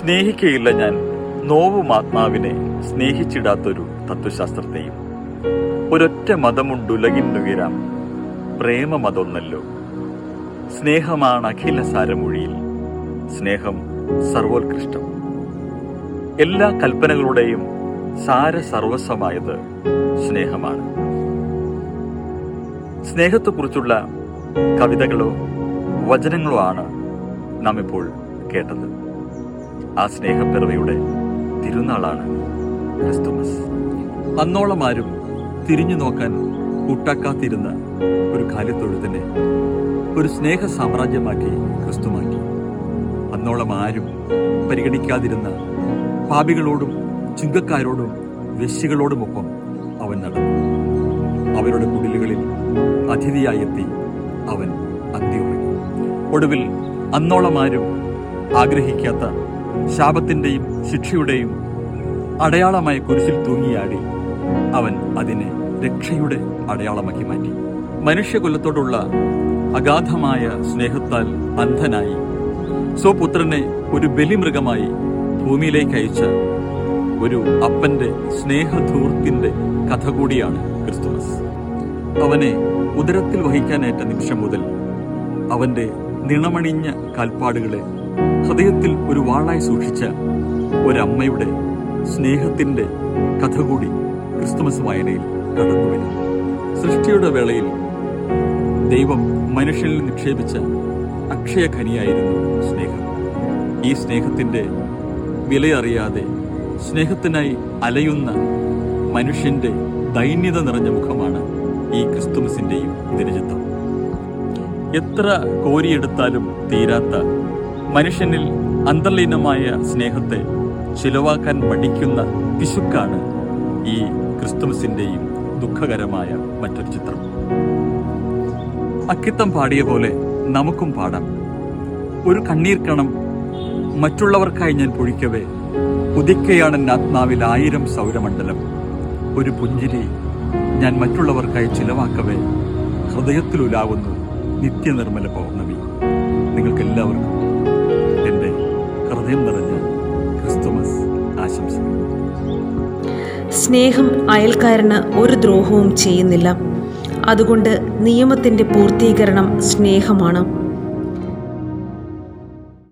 സ്നേഹിക്കയില്ല ഞാൻ നോവും ആത്മാവിനെ സ്നേഹിച്ചിടാത്തൊരു തത്വശാസ്ത്രത്തെയും. ഒരൊറ്റ മതമുണ്ടുലകിന്നുയരാം, പ്രേമമതൊന്നല്ലോ. സ്നേഹമാണ് അഖില സാരമൊഴിയിൽ, സ്നേഹം സർവോത്കൃഷ്ടം. എല്ലാ കൽപ്പനകളുടെയും സാരസർവസ്വമായത് സ്നേഹമാണ്. സ്നേഹത്തെക്കുറിച്ചുള്ള കവിതകളോ വചനങ്ങളോ ആണ് നാം ഇപ്പോൾ കേട്ടത്. ആ സ്നേഹപ്പിറവിയുടെ തിരുനാളാണ് ക്രിസ്തുമസ്. അന്നോളം ആരും തിരിഞ്ഞു നോക്കാൻ കൂട്ടാക്കാത്തിരുന്ന ഒരു കാലിത്തൊഴുത്തിനെ ഒരു സ്നേഹ സാമ്രാജ്യമാക്കി ക്രിസ്തുമാക്കി. അന്നോളം ആരും പരിഗണിക്കാതിരുന്ന പാപികളോടും ചുങ്കക്കാരോടും വേശ്യകളോടുമൊപ്പം അവൻ നടന്നു. അവരുടെ കുടിലുകളിൽ അതിഥിയായെത്തി അവൻ അന്ത്യുറങ്ങി. ഒടുവിൽ അന്നോളം ആരും ആഗ്രഹിക്കാത്ത ശാപത്തിന്റെയും ശിക്ഷയുടെയും അടയാളമായ കുരിശിൽ തൂങ്ങിയാടി അവൻ അതിനെ രക്ഷയുടെ അടയാളമാക്കി മാറ്റി. മനുഷ്യകുലത്തോടുള്ള അഗാധമായ സ്നേഹത്താൽ അന്ധനായി സ്വപുത്രനെ ഒരു ബലിമൃഗമായി ഭൂമിയിലേക്ക് അയച്ച ഒരു അപ്പന്റെ സ്നേഹധൂർത്തിന്റെ കഥ കൂടിയാണ് ക്രിസ്തുമസ്. അവനെ ഉദരത്തിൽ വഹിക്കാനേറ്റ നിമിഷം മുതൽ അവന്റെ നിണമണിഞ്ഞ കാൽപ്പാടുകളെ ഹൃദയത്തിൽ ഒരു വാളായി സൂക്ഷിച്ച ഒരമ്മയുടെ സ്നേഹത്തിന്റെ കഥ കൂടി ക്രിസ്തുമസ് വായനയിൽ കടന്നുവരുന്നു. സൃഷ്ടിയുടെ വേളയിൽ ദൈവം മനുഷ്യനിൽ നിക്ഷേപിച്ച അക്ഷയഖനിയായിരുന്നു സ്നേഹം. ഈ സ്നേഹത്തിന്റെ വിലയറിയാതെ സ്നേഹത്തിനായി അലയുന്ന മനുഷ്യന്റെ ദൈന്യത നിറഞ്ഞ മുഖമാണ് ഈ ക്രിസ്തുമസിന്റെയും ദിനചിത്രം. എത്ര കോരിയെടുത്താലും തീരാത്ത മനുഷ്യനിൽ അന്തർലീനമായ സ്നേഹത്തെ ചിലവാക്കാൻ മടിക്കുന്ന പിശുക്കാണ് ഈ ക്രിസ്തുമസിന്റെയും ദുഃഖകരമായ മറ്റൊരു ചിത്രം. അക്കിത്തം പാടിയ പോലെ നമുക്കും പാടാം. ഒരു കണ്ണീർ കണം മറ്റുള്ളവർക്കായി ഞാൻ പൊഴിക്കവേ, ഉദിക്കയാണ് ആത്മാവിൽ 1000 സൗരമണ്ഡലം. ഒരു പുഞ്ചിരി ഞാൻ മറ്റുള്ളവർക്കായി ചിലവാക്കവേ, ഹൃദയത്തിലുലാവുന്നു നിത്യനിർമ്മല പൗർണമി. നിങ്ങൾക്കെല്ലാവർക്കും എൻ്റെ ഹൃദയം നിറഞ്ഞ ക്രിസ്തുമസ് ആശംസകൾ. സ്നേഹം അയൽക്കാരന് ഒരു ദ്രോഹവും ചെയ്യുന്നില്ല. അതുകൊണ്ട് നിയമത്തിൻ്റെ പൂർത്തീകരണം സ്നേഹമാണ്.